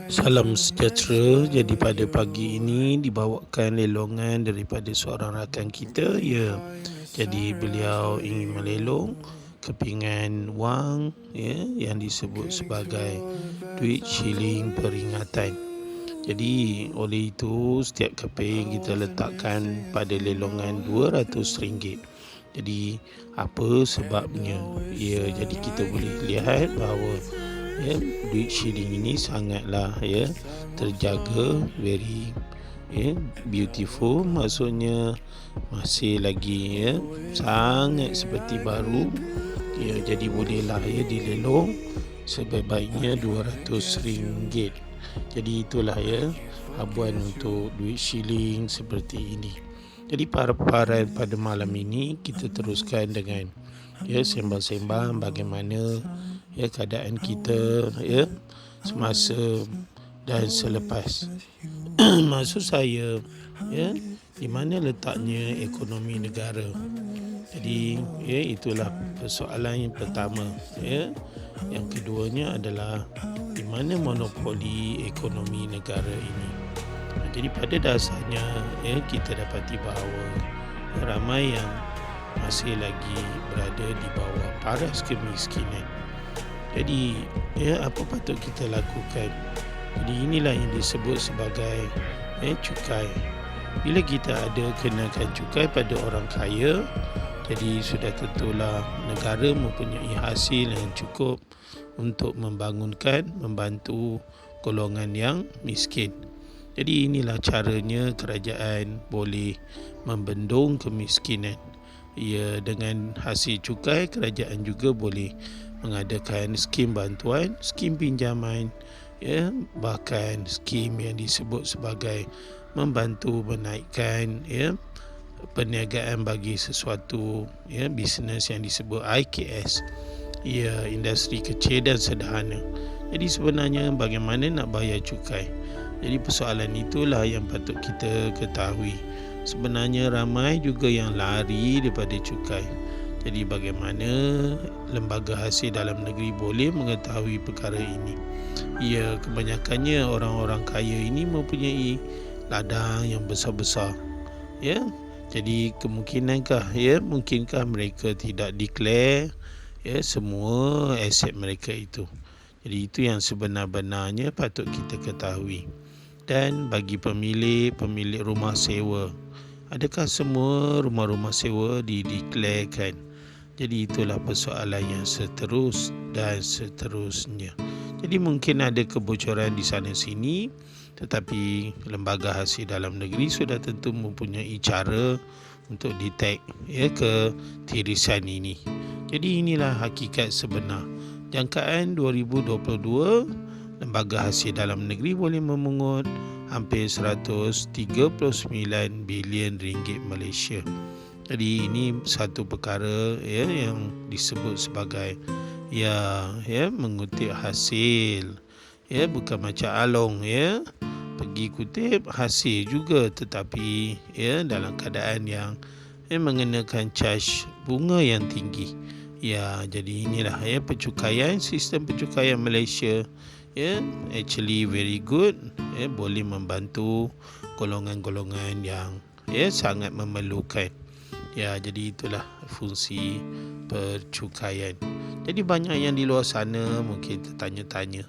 Salam sejahtera. Jadi pada pagi ini dibawakan lelongan daripada seorang rakan kita. Ya, jadi beliau ingin melelong kepingan wang, ya, yang disebut sebagai duit shilling peringatan. Jadi oleh itu setiap keping kita letakkan pada lelongan RM200. Jadi apa sebabnya? Ya, jadi kita boleh lihat bahawa ya, duit shilling ini sangatlah terjaga, very beautiful, maksudnya masih lagi sangat seperti baru. Jadi bolehlah dilelong sebaik-baiknya RM200. Jadi itulah habuan untuk duit shilling seperti ini. Jadi paparan pada malam ini kita teruskan dengan sembang-sembang bagaimana keadaan kita semasa dan selepas. Maksud saya di mana letaknya ekonomi negara. Jadi itulah persoalan yang pertama. Yang keduanya adalah di mana monopoli ekonomi negara ini. Jadi pada dasarnya kita dapati bahawa ramai yang masih lagi berada di bawah paras kemiskinan. Jadi apa patut kita lakukan? Jadi inilah yang disebut sebagai cukai. Bila kita ada kenakan cukai pada orang kaya, jadi sudah tentulah negara mempunyai hasil yang cukup untuk membantu golongan yang miskin. Jadi inilah caranya kerajaan boleh membendung kemiskinan. Dengan hasil cukai, kerajaan juga boleh mengadakan skim bantuan, skim pinjaman, bahkan skim yang disebut sebagai membantu menaikkan perniagaan bagi sesuatu bisnes yang disebut IKS, industri kecil dan sederhana. Jadi sebenarnya bagaimana nak bayar cukai? Jadi persoalan itulah yang patut kita ketahui. Sebenarnya ramai juga yang lari daripada cukai. Jadi bagaimana lembaga hasil dalam negeri boleh mengetahui perkara ini? Kebanyakannya orang-orang kaya ini mempunyai ladang yang besar-besar. Jadi mungkinkah mereka tidak declare semua aset mereka itu. Jadi itu yang sebenar-benarnya patut kita ketahui. Dan bagi pemilik rumah sewa, adakah semua rumah-rumah sewa dideklarkan? Jadi itulah persoalan yang seterusnya. Jadi mungkin ada kebocoran di sana sini, tetapi lembaga hasil dalam negeri sudah tentu mempunyai cara untuk detect ketirisan ini. Jadi inilah hakikat sebenar. Jangkaan 2022, lembaga hasil dalam negeri boleh memungut hampir 139 bilion ringgit Malaysia. Jadi ini satu perkara yang disebut sebagai mengutip hasil. Bukan macam Along pergi kutip hasil juga, tetapi dalam keadaan yang mengenakan charge bunga yang tinggi. Jadi inilah pencukaian, sistem pencukaian Malaysia actually very good, boleh membantu golongan-golongan yang sangat memerlukan. Jadi itulah fungsi percukaian. Jadi banyak yang di luar sana mungkin tertanya-tanya,